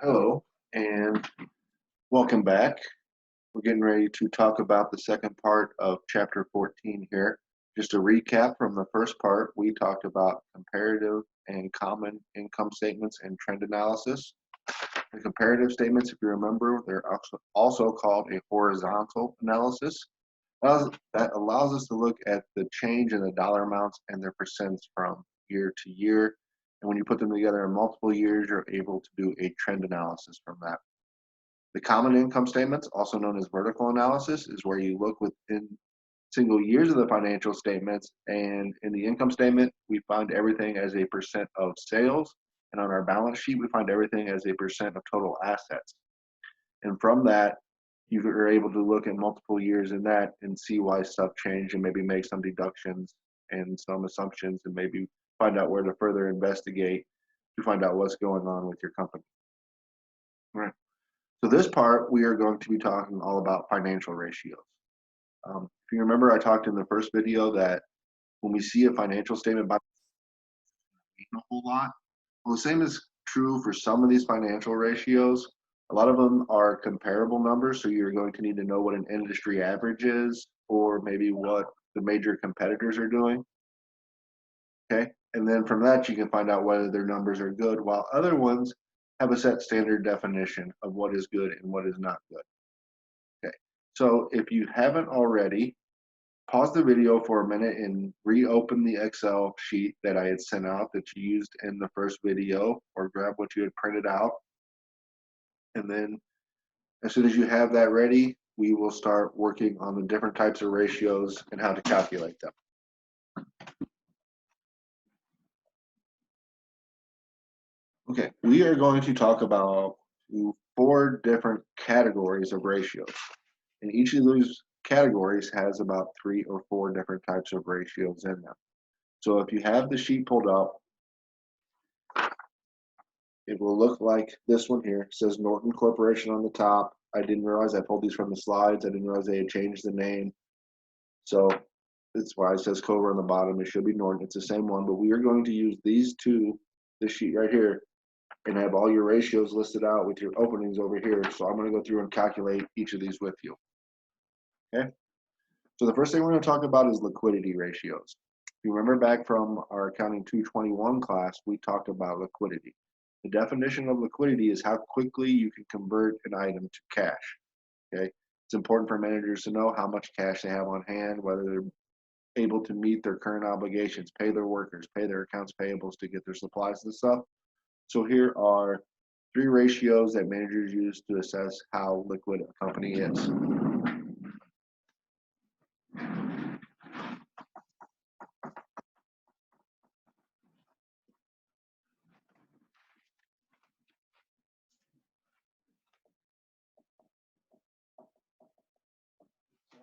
Hello, and welcome back. We're getting ready to talk about the second part of chapter 14 here. Just a recap from the first part, we talked about comparative and common income statements and trend analysis. The comparative statements, if you remember, they're also called a horizontal analysis. That allows us to look at the change in the dollar amounts and their percents from year to year. And when you put them together in multiple years, you're able to do a trend analysis from that. The common income statements, also known as vertical analysis, is where you look within single years of the financial statements, and in the income statement, we find everything as a percent of sales, and on our balance sheet, we find everything as a percent of total assets. And from that, you are able to look at multiple years in that and see why stuff changed and maybe make some deductions and some assumptions and maybe find out where to further investigate to find out what's going on with your company. All right. So this part, we are going to be talking all about financial ratios. If you remember, I talked in the first video that when we see a financial statement by a whole lot, well, the same is true for some of these financial ratios. A lot of them are comparable numbers, so you're going to need to know what an industry average is or maybe what the major competitors are doing. Okay, and then from that, you can find out whether their numbers are good, while other ones have a set standard definition of what is good and what is not good. Okay, so if you haven't already, pause the video for a minute and reopen the Excel sheet that I had sent out that you used in the first video, or grab what you had printed out. And then as soon as you have that ready, we will start working on the different types of ratios and how to calculate them. Okay, we are going to talk about 4 different categories of ratios. And each of those categories has about 3 or 4 different types of ratios in them. So if you have the sheet pulled up, it will look like this one here. It says Norton Corporation on the top. I didn't realize I pulled these from the slides. I didn't realize they had changed the name. So that's why it says Cobra on the bottom. It should be Norton. It's the same one, but we are going to use these two, this sheet right here, and have all your ratios listed out with your openings over here. So I'm going to go through and calculate each of these with you. Okay. So the first thing we're going to talk about is liquidity ratios. If you remember back from our Accounting 221 class, we talked about liquidity. The definition of liquidity is how quickly you can convert an item to cash. Okay. It's important for managers to know how much cash they have on hand, whether they're able to meet their current obligations, pay their workers, pay their accounts payables to get their supplies and stuff. So here are 3 ratios that managers use to assess how liquid a company is.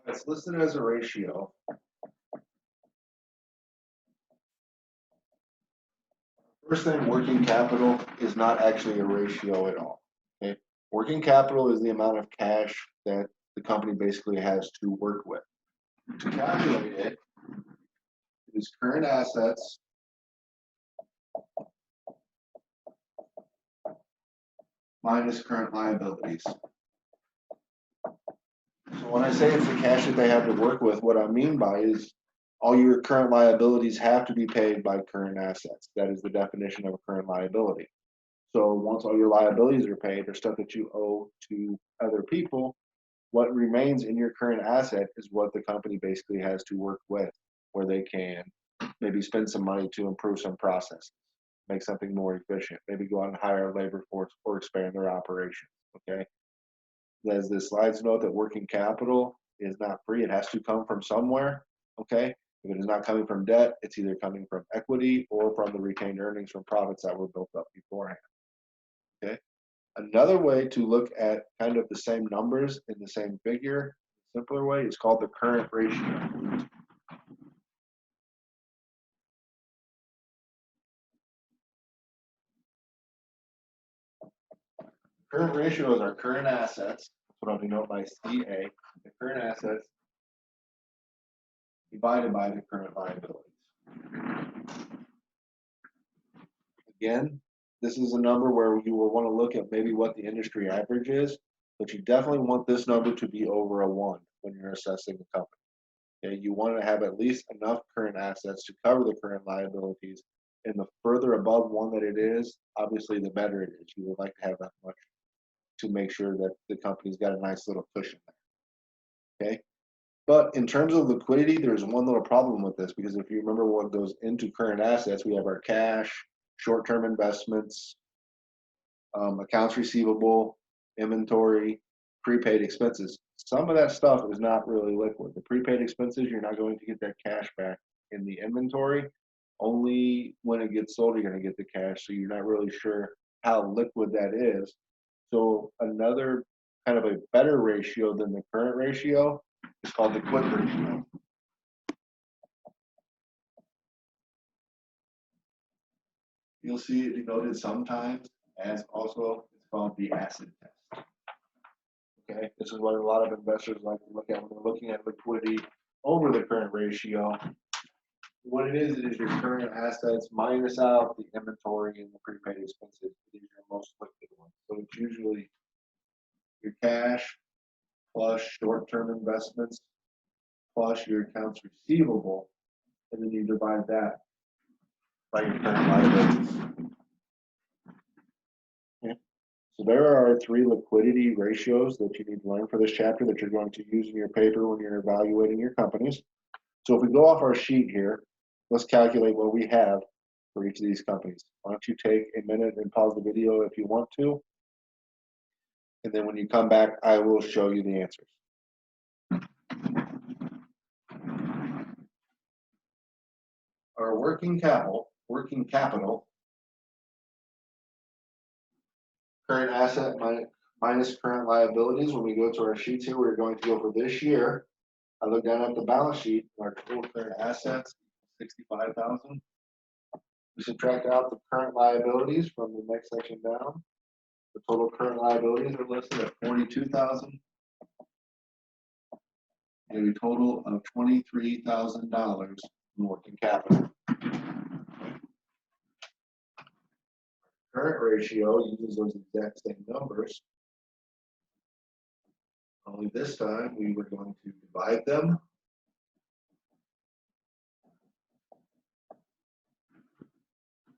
It's listed as a ratio. First thing, working capital is not actually a ratio at all. Okay? Working capital is the amount of cash that the company basically has to work with. To calculate it, it is current assets minus current liabilities. So when I say it's the cash that they have to work with, what I mean by is all your current liabilities have to be paid by current assets. That is the definition of a current liability. So once all your liabilities are paid, or stuff that you owe to other people, what remains in your current asset is what the company basically has to work with, where they can maybe spend some money to improve some processes, make something more efficient, maybe go out and hire a labor force or expand their operations. Okay. As the slides note, that working capital is not free. It has to come from somewhere. Okay. If it is not coming from debt, it's either coming from equity or from the retained earnings from profits that were built up beforehand. Okay. Another way to look at kind of the same numbers in the same figure, simpler way, is called the current ratio. Current ratio is our current assets. That's what I'll denote by CA. The current assets divided by the current liabilities. Again, this is a number where you will want to look at maybe what the industry average is, but you definitely want this number to be over a 1 when you're assessing the company. Okay, you want to have at least enough current assets to cover the current liabilities, and the further above 1 that it is, obviously the better it is. You would like to have that much to make sure that the company's got a nice little cushion there. Okay, but in terms of liquidity, there's one little problem with this, because if you remember what goes into current assets, we have our cash, short-term investments, accounts receivable, inventory, prepaid expenses. Some of that stuff is not really liquid. The prepaid expenses, you're not going to get that cash back in the inventory. Only when it gets sold, you're going to get the cash. So you're not really sure how liquid that is. So another kind of a better ratio than the current ratio is called the quick ratio. You'll see it denoted sometimes as also, it's called the acid test. Okay, this is what a lot of investors like to look at when they're looking at liquidity over the current ratio. What it is your current assets minus out the inventory and the prepaid expenses. It is your most liquid one. So it's usually your cash plus short-term investments plus your accounts receivable, and then you divide that by your current liabilities. Okay. So there are our 3 liquidity ratios that you need to learn for this chapter that you're going to use in your paper when you're evaluating your companies. So if we go off our sheet here, let's calculate what we have for each of these companies. Why don't you take a minute and pause the video if you want to, and then when you come back, I will show you the answers. Our working capital, current asset minus current liabilities. When we go to our sheets here, we're going to go for this year. I look down at the balance sheet, our total current assets, 65,000. We subtract out the current liabilities from the next section down. The total current liabilities are listed at 42,000. And a total of $23,000 in working capital. Current ratio uses those exact same numbers. Only this time we were going to divide them.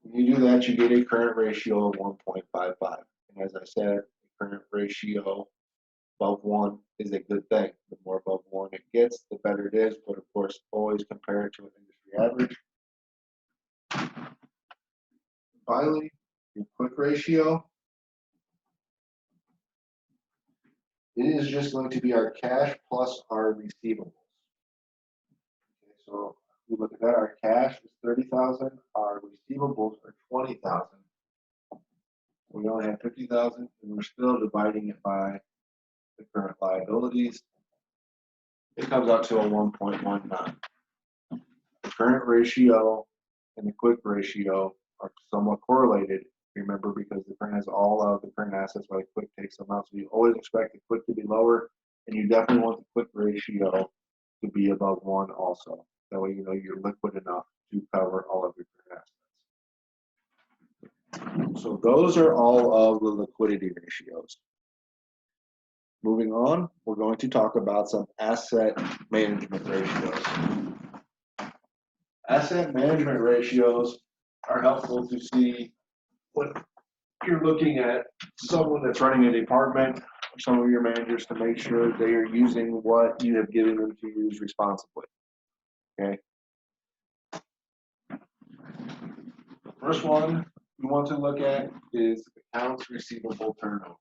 When you do that, you get a current ratio of 1.55. And as I said, the current ratio above 1 is a good thing. The more above 1 it gets, the better it is. But of course, always compare it to an industry average. Finally, your quick ratio. It is just going to be our cash plus our receivables. Okay, so we look at that. Our cash is 30,000. Our receivables are 20,000. We only have 50,000, and we're still dividing it by the current liabilities. It comes out to a 1.19. The current ratio and the quick ratio are somewhat correlated. Remember, because the current has all of the current assets, while the quick takes them out. So you always expect the quick to be lower, and you definitely want the quick ratio to be above 1 also. That way you know you're liquid enough to cover all of your current assets. So those are all of the liquidity ratios. Moving on, we're going to talk about some asset management ratios. Asset management ratios are helpful to see when you're looking at someone that's running a department or some of your managers to make sure they are using what you have given them to use responsibly. Okay. The first one you want to look at is accounts receivable turnover.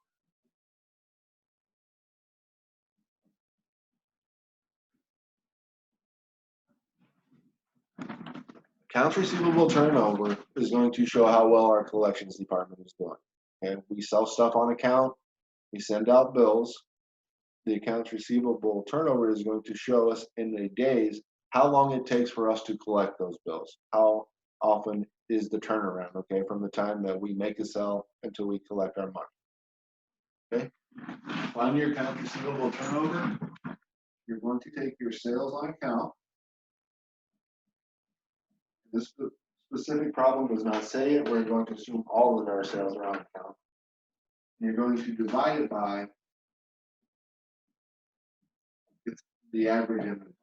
Accounts receivable turnover is going to show how well our collections department is doing. And we sell stuff on account, we send out bills. The accounts receivable turnover is going to show us in the days how long it takes for us to collect those bills. How often is the turnaround, okay, from the time that we make a sale until we collect our money. Okay, find your accounts receivable turnover. You're going to take your sales on account. This specific problem does not say it, we're going to assume all of our sales are on account. You're going to divide it by the average inventory.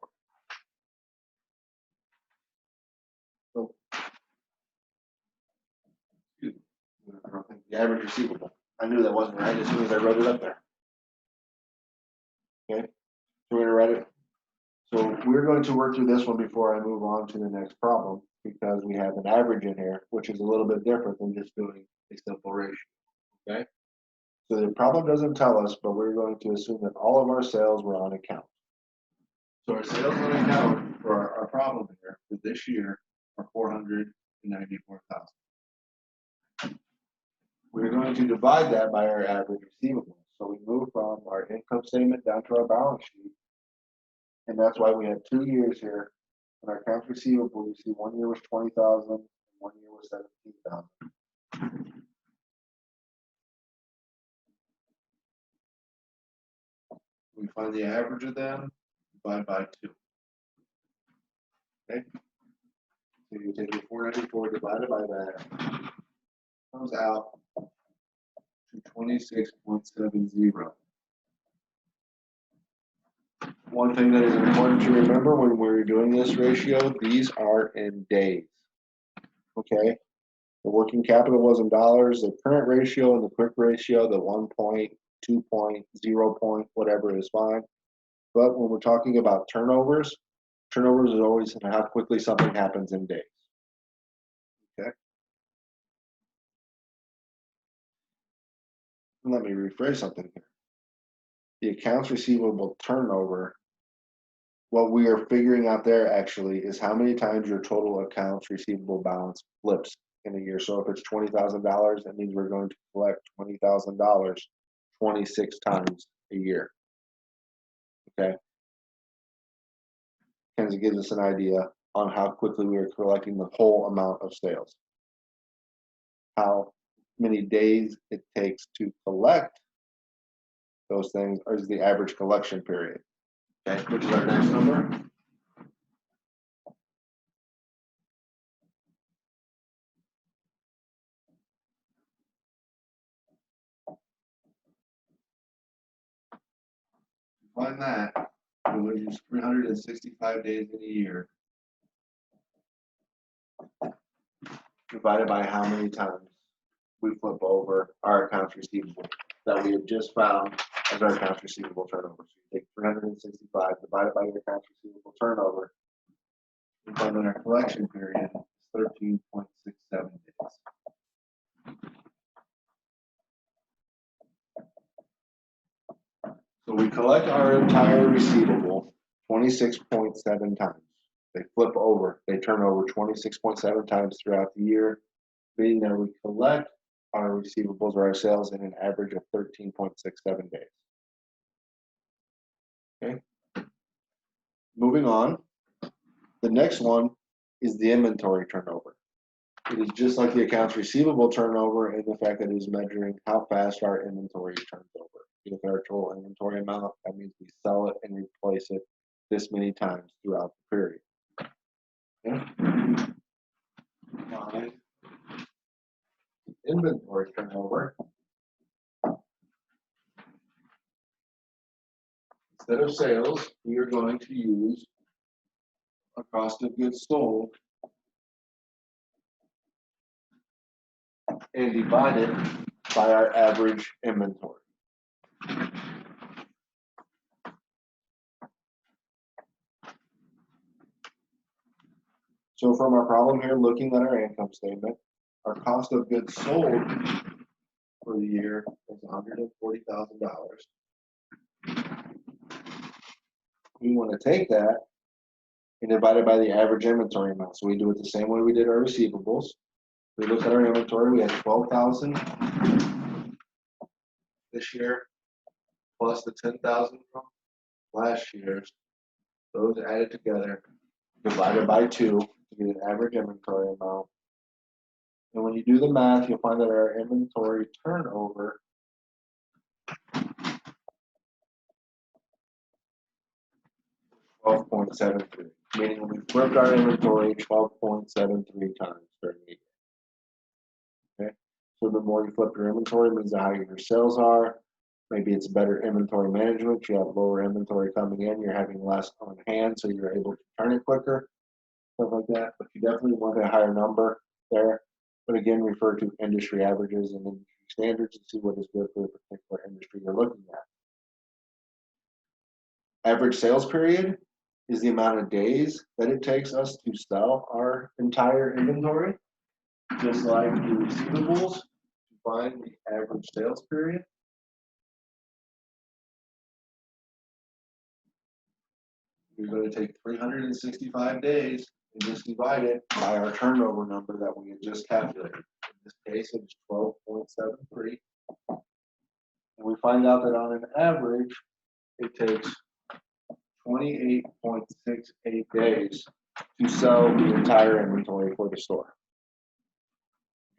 So, excuse me, the average receivable. I knew that wasn't right as soon as I wrote it up there. Okay, so we're gonna write it. So we're going to work through this one before I move on to the next problem, because we have an average in here, which is a little bit different than just doing a simple ratio. Okay, so the problem doesn't tell us, but we're going to assume that all of our sales were on account. So our sales on account for our problem here for this year are $494,000. We're going to divide that by our average receivables. So we move from our income statement down to our balance sheet. And that's why we have 2 years here. In our accounts receivable, you see 1 year was 20,000 and 1 year was 17,000. We find the average of them, divide by 2. Okay? So you take your 494 divided by that, comes out to 26.70. One thing that is important to remember when we're doing this ratio, these are in days. Okay? The working capital was in dollars, the current ratio and the quick ratio, the 1 point, 2 point, 0 point, whatever is fine. But when we're talking about turnovers, turnovers is always how quickly something happens in days. Okay? Let me rephrase something here. The accounts receivable turnover, what we are figuring out there actually is how many times your total accounts receivable balance flips in a year. So if it's $20,000, that means we're going to collect $20,000 26 times a year. Okay. Kind of gives us an idea on how quickly we are collecting the whole amount of sales. How many days it takes to collect those things is the average collection period. Okay, which is our next number. Find that, we'll use 365 days in a year, divided by how many times we flip over our accounts receivable that we have just found as our accounts receivable turnover. So you take 365 divided by your accounts receivable turnover, and find that our collection period is 13.67 days. So we collect our entire receivable 26.7 times. They flip over, they turn over 26.7 times throughout the year, meaning that we collect our receivables or our sales in an average of 13.67 days. Okay. Moving on, the next one is the inventory turnover. It is just like the accounts receivable turnover in the fact that it is measuring how fast our inventory turns over. If you look at our total inventory amount, that means we sell it and replace it this many times throughout the period. Okay. Inventory turnover. Instead of sales, we are going to use a cost of goods sold and divide it by our average inventory. So from our problem here, looking at our income statement, our cost of goods sold for the year is $140,000. We want to take that and divide it by the average inventory amount. So we do it the same way we did our receivables. We look at our inventory, we had 12,000 this year, plus the 10,000 from last year's. Those added together, divided by 2 to get an average inventory amount. And when you do the math, you'll find that our inventory turnover $12.73, meaning we flipped our inventory 12.73 times. during the year. Okay, so the more you flip your inventory means the higher your sales are. Maybe it's better inventory management. You have lower inventory coming in. You're having less on hand, so you're able to turn it quicker, stuff like that. But you definitely want a higher number there. But again, refer to industry averages and industry standards and see what is good for the particular industry you're looking at. Average sales period is the amount of days that it takes us to sell our entire inventory. Just like the receivables, to find the average sales period. You're going to take 365 days and just divide it by our turnover number that we had just calculated. In this case, it's 12.73. And we find out that on an average, it takes 28.68 days to sell the entire inventory for the store.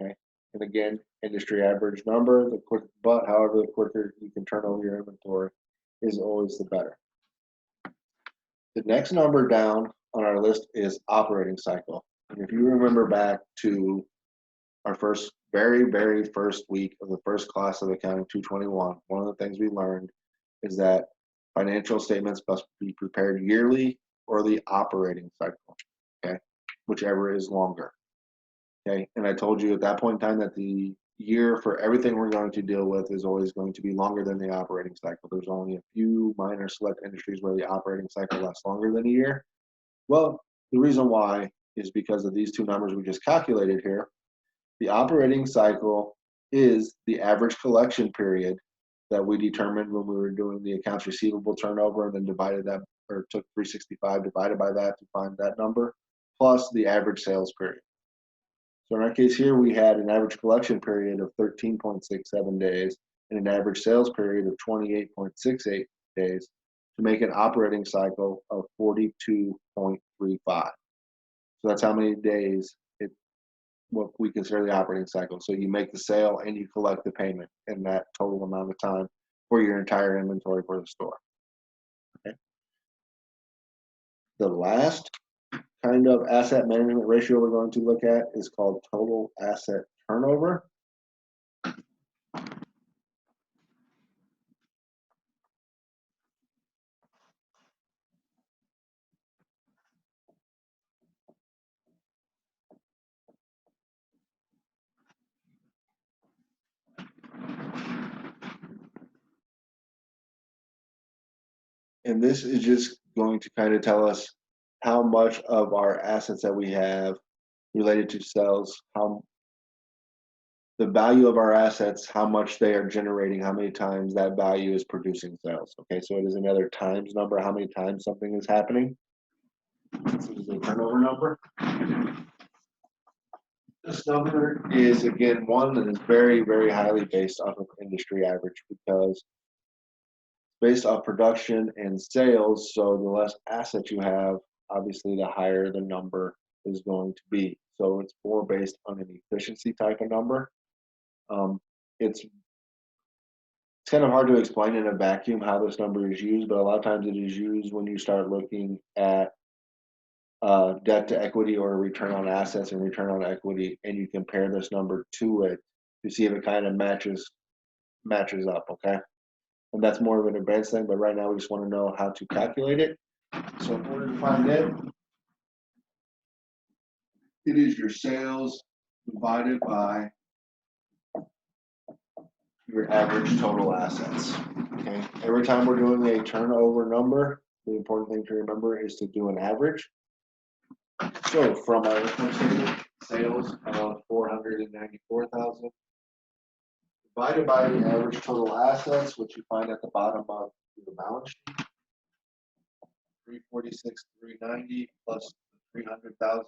Okay, and again, industry average number, the quick, but however, the quicker you can turn over your inventory is always the better. The next number down on our list is operating cycle. And if you remember back to our very first week of the first class of accounting 221, one of the things we learned is that financial statements must be prepared yearly or the operating cycle, okay, whichever is longer. Okay, and I told you at that point in time that the year for everything we're going to deal with is always going to be longer than the operating cycle. There's only a few minor select industries where the operating cycle lasts longer than a year. Well, the reason why is because of these two numbers we just calculated here. The operating cycle is the average collection period that we determined when we were doing the accounts receivable turnover and then divided that, or took 365 divided by that to find that number, plus the average sales period. So in our case here, we had an average collection period of 13.67 days and an average sales period of 28.68 days to make an operating cycle of 42.35. So that's how many days what we consider the operating cycle. So you make the sale and you collect the payment in that total amount of time for your entire inventory for the store. Okay. The last kind of asset management ratio we're going to look at is called total asset turnover. And this is just going to kind of tell us how much of our assets that we have related to sales, how the value of our assets, how much they are generating, how many times that value is producing sales. Okay, so it is another times number, how many times something is happening. This is a turnover number. This number is, again, one that is very highly based off of industry average because based off production and sales, so the less assets you have, obviously the higher the number is going to be. So it's more based on an efficiency type of number. It's kind of hard to explain in a vacuum how this number is used, but a lot of times it is used when you start looking at debt to equity or return on assets and return on equity, and you compare this number to it to see if it kind of matches up, okay? And that's more of an advanced thing, but right now we just want to know how to calculate it. So in order to find it, it is your sales divided by your average total assets, okay? Every time we're doing a turnover number, the important thing to remember is to do an average. So from our income statement, sales of 494,000 divided by the average total assets, which you find at the bottom of the balance sheet, 346,390 plus 300,000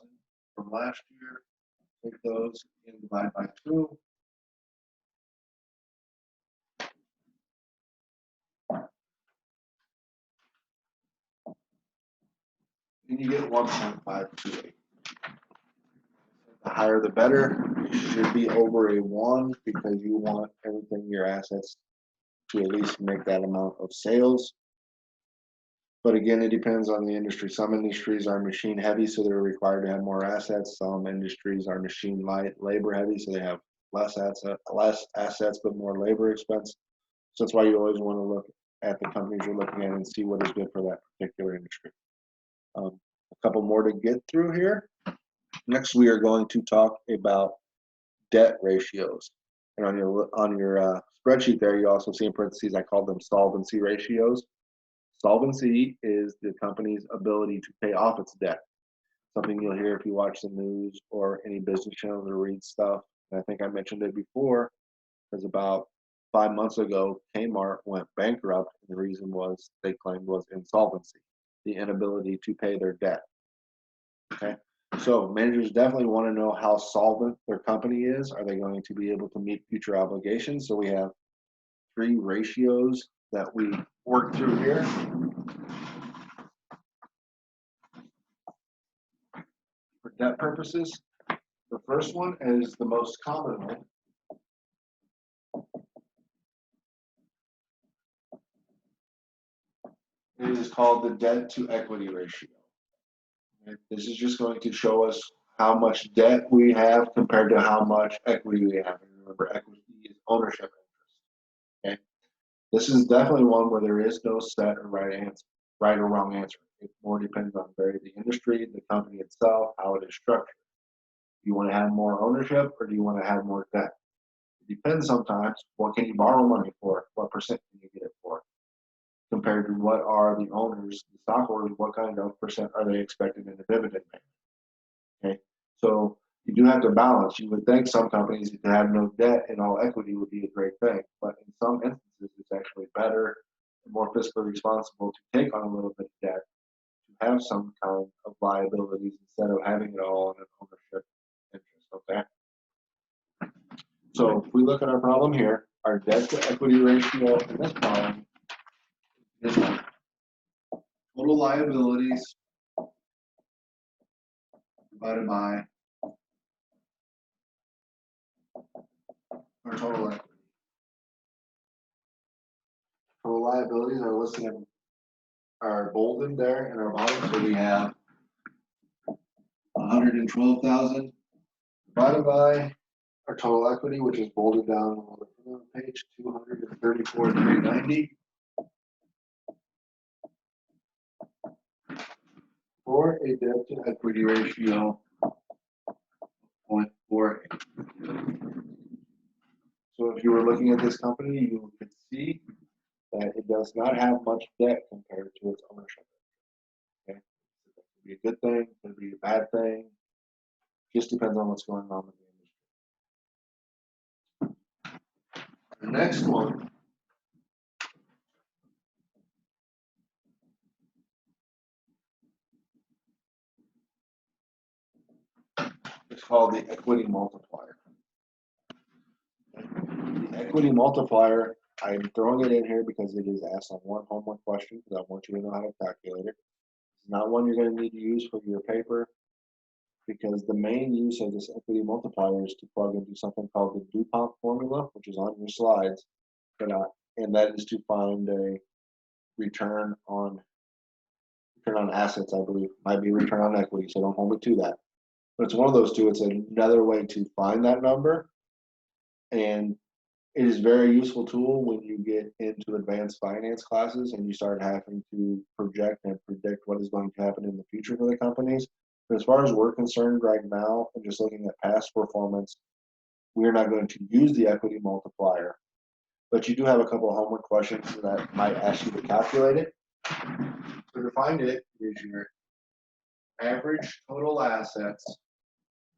from last year. Take those and divide by 2. And you get 1.528. The higher the better. It should be over a 1 because you want everything, your assets, to at least make that amount of sales. But again, it depends on the industry. Some industries are machine heavy, so they're required to have more assets. Some industries are machine light, labor heavy, so they have less assets, but more labor expense. So that's why you always want to look at the companies you're looking at and see what is good for that particular industry. A couple more to get through here. Next, we are going to talk about debt ratios. And on your spreadsheet there, you also see in parentheses, I call them solvency ratios. Solvency is the company's ability to pay off its debt. Something you'll hear if you watch the news or any business channels or read stuff. And I think I mentioned it before, because about 5 months ago, Kmart went bankrupt, and the reason was they claimed was insolvency, the inability to pay their debt. Okay, so managers definitely want to know how solvent their company is. Are they going to be able to meet future obligations? So we have 3 ratios that we work through here. For debt purposes, the first one is the most common one. It is called the debt to equity ratio. And this is just going to show us how much debt we have compared to how much equity we have. And remember, equity is ownership interest. Okay, this is definitely one where there is no set or right or wrong answer. It more depends on the industry, the company itself, how it is structured. Do you want to have more ownership or do you want to have more debt? It depends sometimes. What can you borrow money for? What percent can you get it for? Compared to what are the owners, the stockholders, what kind of percent are they expecting in a dividend payment? Okay, so you do have to balance. You would think some companies, if they have no debt and all equity, would be a great thing, but in some instances, it's actually better and more fiscally responsible to take on a little bit of debt, to have some kind of liabilities instead of having it all in an ownership interest. Okay, so if we look at our problem here, our debt to equity ratio in this problem is total liabilities divided by our total equity. Total liabilities are listed in our bolded there in our bottom. So we have 112,000 divided by our total equity, which is bolded down on the page, 234,390. For a debt to equity ratio of 0.48. So if you were looking at this company, you could see that it does not have much debt compared to its ownership. Okay, it could be a good thing, it could be a bad thing. Just depends on what's going on with the industry. The next one is called the equity multiplier. The equity multiplier, I'm throwing it in here because it is asked on one homework question, because I want you to know how to calculate it. It's not one you're going to need to use for your paper, because the main use of this equity multiplier is to plug into something called the DuPont formula, which is on your slides, and that is to find a return on assets, I believe. Might be return on equity, so don't hold me to that. But it's one of those two. It's another way to find that number, and it is a very useful tool when you get into advanced finance classes and you start having to project and predict what is going to happen in the future for the companies. But as far as we're concerned right now, and just looking at past performance, we're not going to use the equity multiplier. But you do have a couple of homework questions that might ask you to calculate it. So to find it, is your average total assets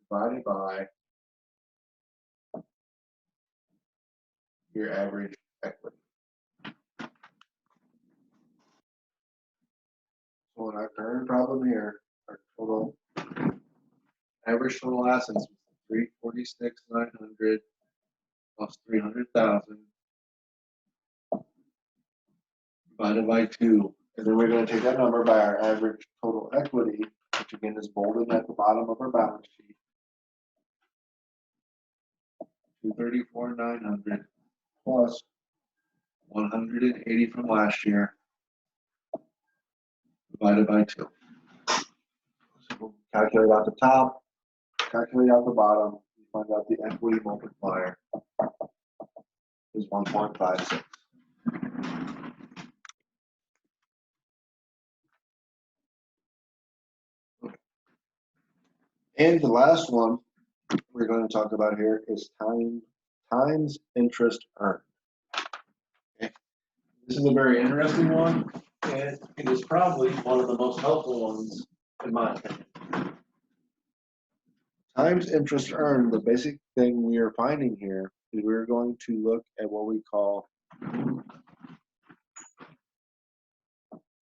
divided by your average equity. So in our current problem here, our total average total assets was 346,900 plus 300,000 divided by 2. And then we're going to take that number by our average total equity, which again is bolded at the bottom of our balance sheet. 234,900 plus 180 from last year divided by 2. So we'll calculate out the top, calculate out the bottom, you find out the equity multiplier is 1.56. And the last one we're going to talk about here is times interest earned. Okay. This is a very interesting one, and it is probably one of the most helpful ones in my opinion. Times interest earned, the basic thing we are finding here is we're going to look at what we call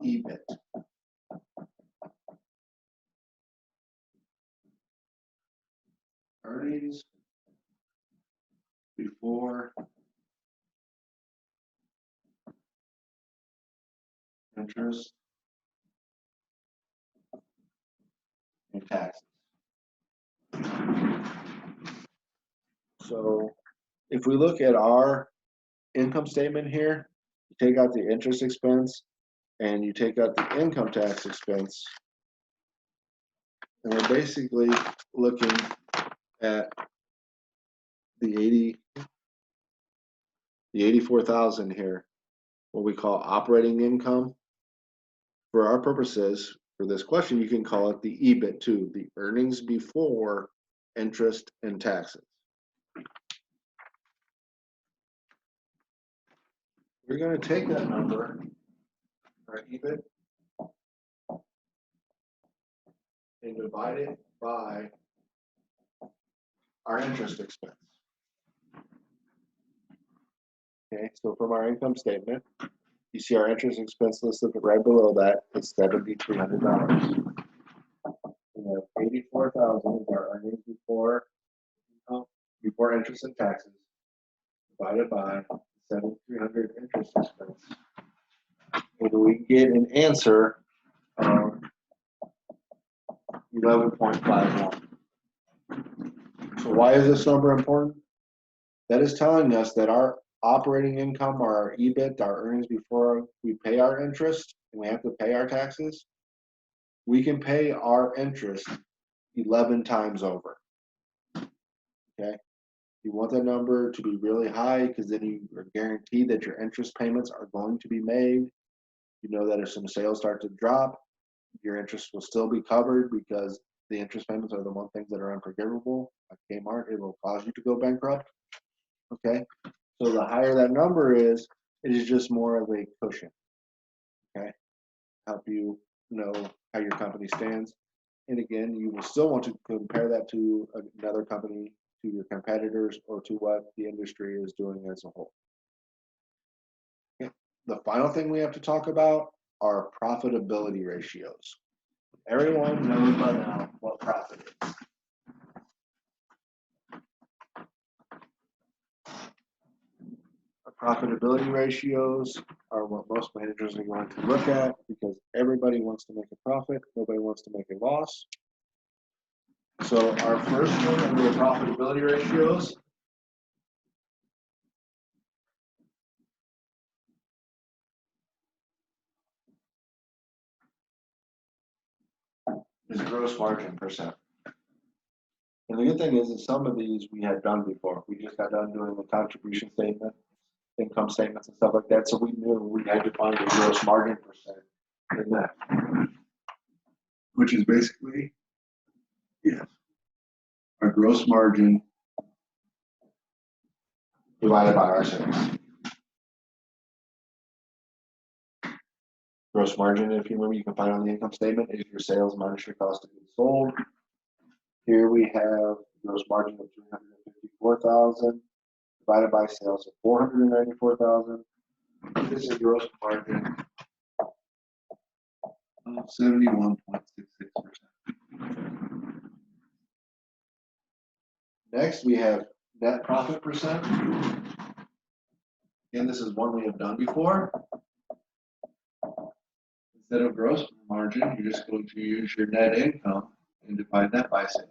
EBIT. Earnings before interest and taxes. So if we look at our income statement here, you take out the interest expense and you take out the income tax expense, and we're basically looking at the 84,000 here, what we call operating income. For our purposes, for this question, you can call it the EBIT too, the earnings before interest and taxes. We're going to take that number, our EBIT, and divide it by our interest expense. Okay, so from our income statement, you see our interest expense listed right below that is $7,300. We have 84,000 is our earnings before interest and taxes, divided by 7,300 interest expense. And we get an answer of 11.51. So why is this number important? That is telling us that our operating income, or our EBIT, our earnings before we pay our interest and we have to pay our taxes, we can pay our interest 11 times over. Okay, you want that number to be really high because then you are guaranteed that your interest payments are going to be made. You know that if some sales start to drop, your interest will still be covered because the interest payments are the one things that are unforgivable. Like Kmart, it will cause you to go bankrupt. Okay, so the higher that number is, it is just more of a cushion. Okay, help you know how your company stands. And again, you will still want to compare that to another company, to your competitors, or to what the industry is doing as a whole. Okay. The final thing we have to talk about are profitability ratios. Everyone knows by now what profit is. Profitability ratios are what most managers are going to look at because everybody wants to make a profit, nobody wants to make a loss. So our first one under the profitability ratios is gross margin percent. And the good thing is that some of these we had done before. We just got done doing the contribution statement, income statements and stuff like that. So we knew we had to find a gross margin percent in that, which is basically, our gross margin divided by our sales. Gross margin, if you remember, you can find on the income statement, is your sales minus your cost of goods sold. Here we have gross margin of 354,000 divided by sales of 494,000. This is gross margin of 71.66%. Next, we have net profit percent. Again, this is one we have done before. Instead of gross margin, you're just going to use your net income and divide that by sales.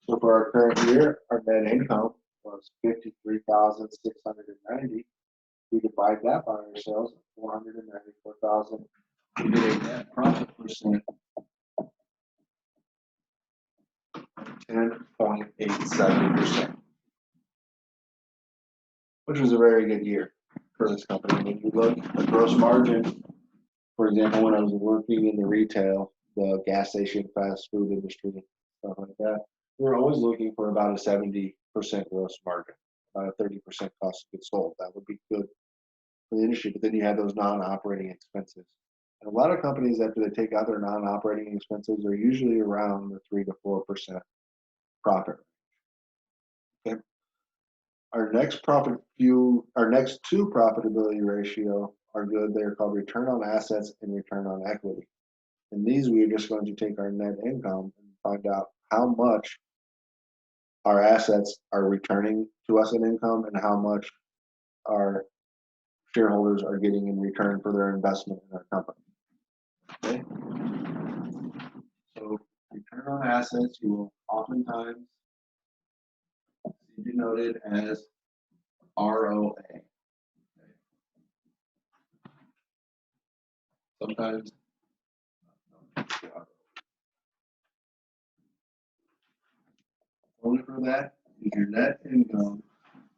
So for our current year, our net income was 53,690. We divide that by our sales of 494,000. we get a net profit percent of 10.87%, which was a very good year for this company. When you look at the gross margin, for example, when I was working in the retail, the gas station, fast food industry, stuff like that, we were always looking for about a 70% gross margin, about a 30% cost of goods sold. That would be good for the industry, but then you have those non-operating expenses. And a lot of companies, after they take out their non-operating expenses, are usually around the 3 to 4% profit. Okay. Our next two profitability ratio are good. They're called return on assets and return on equity. And these, we're just going to take our net income and find out how much our assets are returning to us in income and how much our shareholders are getting in return for their investment in our company. Okay. So return on assets, you will oftentimes see denoted as ROA. Okay. Sometimes only for that is your net income,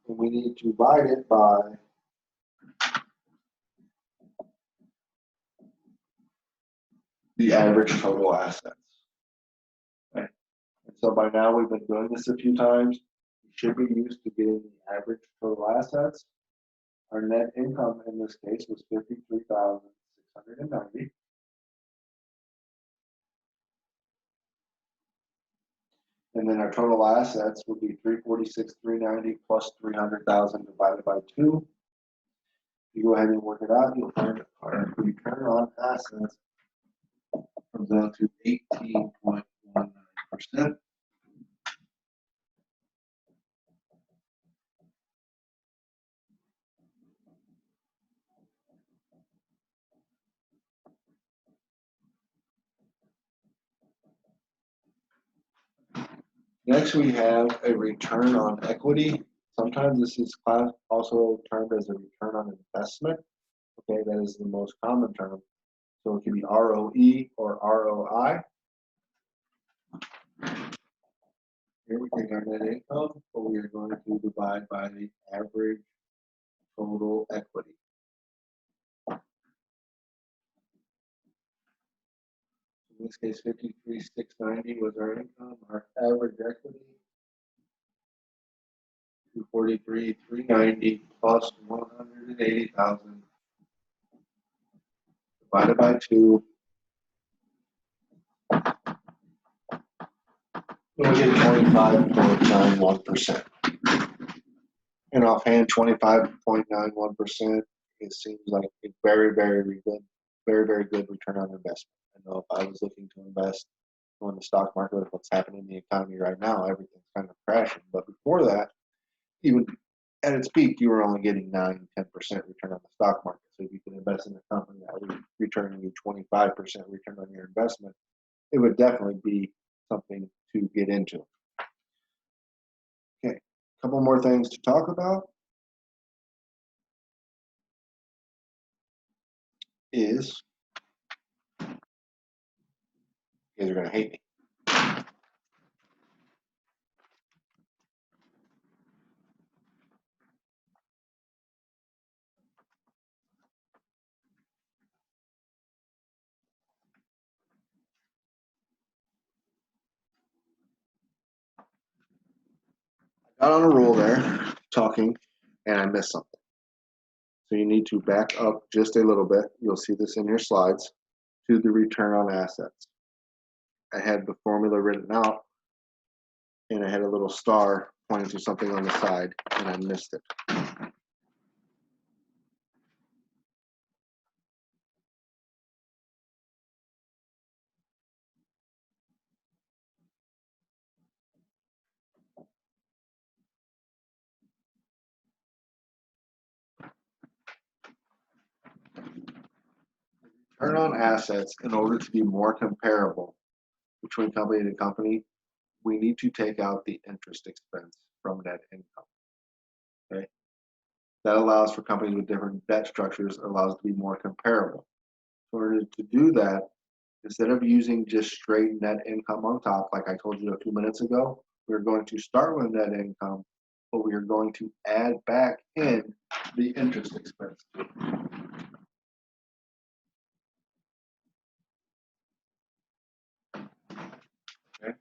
and we need to divide it by the average total assets. Okay. And so by now we've been doing this a few times. We should be used to getting the average total assets. Our net income in this case was $53,690. And then our total assets would be $346,390 plus $300,000 divided by 2. If you go ahead and work it out, you'll find our return on assets comes out to 18.19%. Next, we have a return on equity. Sometimes this is also termed as a return on investment. Okay, that is the most common term. So it can be ROE or ROI. Here we take our net income, but we are going to divide by the average total equity. In this case, $53,690 was our income. Our average equity, $243,390 plus $180,000 divided by 2. We'll get 25.91%. And offhand, 25.91%, it seems like a very, very good return on investment. I know if I was looking to invest in the stock market with what's happening in the economy right now, everything's kind of crashing. But before that, even at its peak, you were only getting 9-10% return on the stock market. So if you could invest in a company that would return you 25% return on your investment, it would definitely be something to get into. Okay, a couple more things to talk about is, you guys are going to hate me. I got on a roll there talking and I missed something. So you need to back up just a little bit. You'll see this in your slides to the return on assets. I had the formula written out and I had a little star pointing to something on the side and I missed it. Return on assets, in order to be more comparable between company to company, we need to take out the interest expense from net income. Okay, that allows for companies with different debt structures, allows to be more comparable. In order to do that, instead of using just straight net income on top, like I told you a few minutes ago, we're going to start with net income, but we are going to add back in the interest expense. Okay.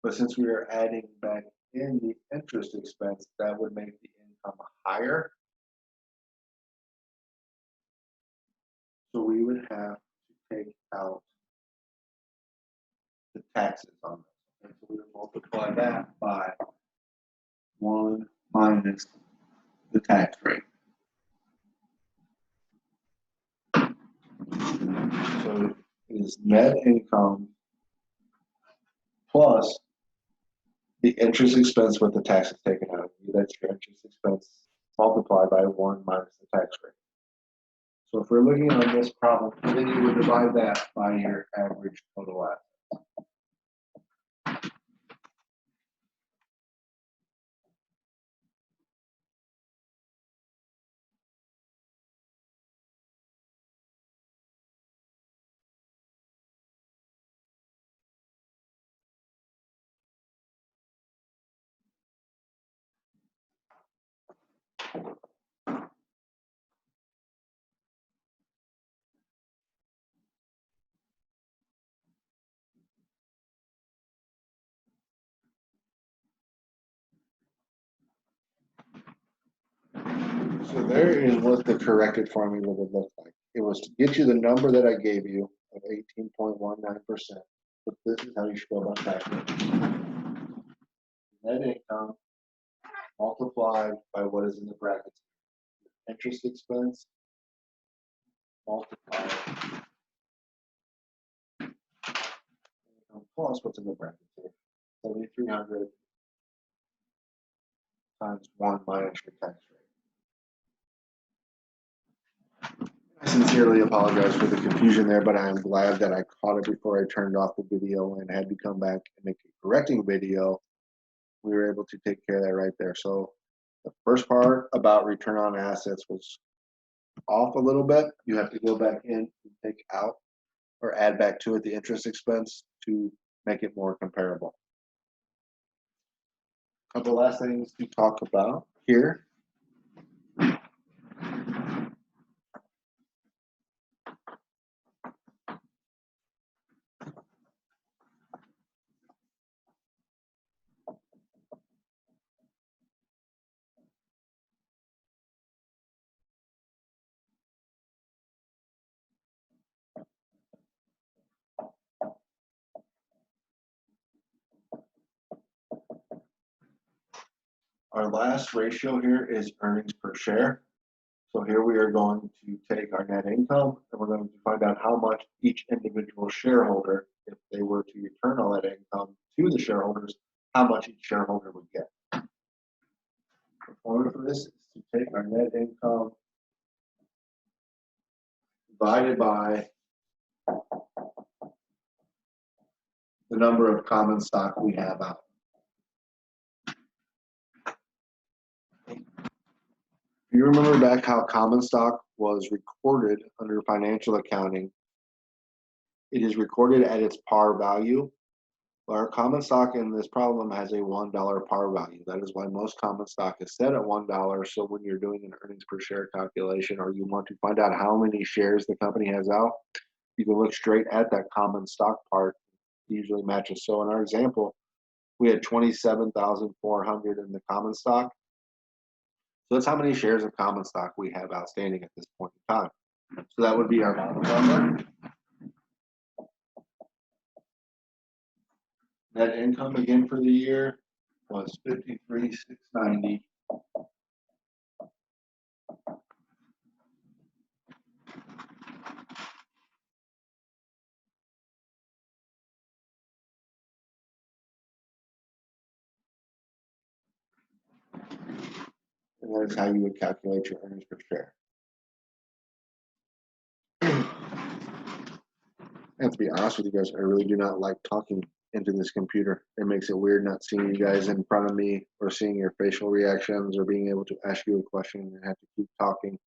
But since we are adding back in the interest expense, that would make the income higher. So we would have to take out the taxes on this. And so we would multiply that by 1 minus the tax rate. So it is net income plus the interest expense with the taxes taken out. That's your interest expense multiplied by 1 minus the tax rate. So if we're looking on this problem, then you would divide that by your average total assets. So there is what the corrected formula would look like. It was to get you the number that I gave you of 18.19%. But this is how you should go about calculating. Net income multiplied by what is in the brackets. Interest expense multiplied income plus what's in the brackets here. 7,300 times 1 minus your tax rate. I sincerely apologize for the confusion there, but I am glad that I caught it before I turned off the video and had to come back and make a correcting video. We were able to take care of that right there. So the first part about return on assets was off a little bit. You have to go back in and take out or add back to it the interest expense to make it more comparable. A couple last things to talk about here. Our last ratio here is earnings per share. So here we are going to take our net income and we're going to find out how much each individual shareholder, if they were to return all that income to the shareholders, how much each shareholder would get. The formula for this is to take our net income divided by the number of common stock we have out. You remember back how common stock was recorded under financial accounting. It is recorded at its par value. Our common stock in this problem has a $1 par value. That is why most common stock is set at $1. So when you're doing an earnings per share calculation or you want to find out how many shares the company has out, you can look straight at that common stock part. It usually matches. So in our example, we had 27,400 in the common stock. So that's how many shares of common stock we have outstanding at this point in time. So that would be our bottom number. Net income again for the year was $53,690. And that is how you would calculate your earnings per share. And to be honest with you guys, I really do not like talking into this computer. It makes it weird not seeing you guys in front of me or seeing your facial reactions or being able to ask you a question and have to keep talking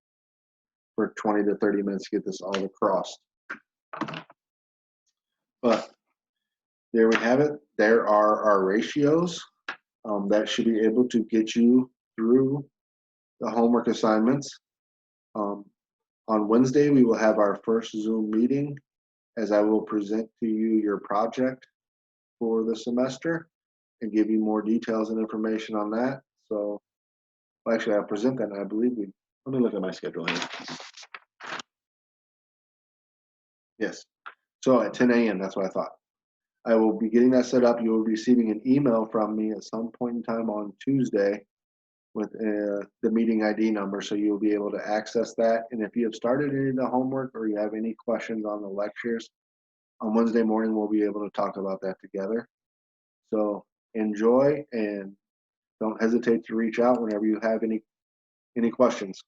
for 20 to 30 minutes to get this all across. But there we have it. There are our ratios. That should be able to get you through the homework assignments. Um, on Wednesday, we will have our first Zoom meeting as I will present to you your project for the semester and give you more details and information on that. So, well, actually, I'll present that, and I believe let me look at my schedule here. Yes. So at 10 a.m., that's what I thought. I will be getting that set up. You will be receiving an email from me at some point in time on Tuesday with the meeting ID number, so you'll be able to access that. And if you have started any of the homework or you have any questions on the lectures, on Wednesday morning, we'll be able to talk about that together. So enjoy and don't hesitate to reach out whenever you have any questions.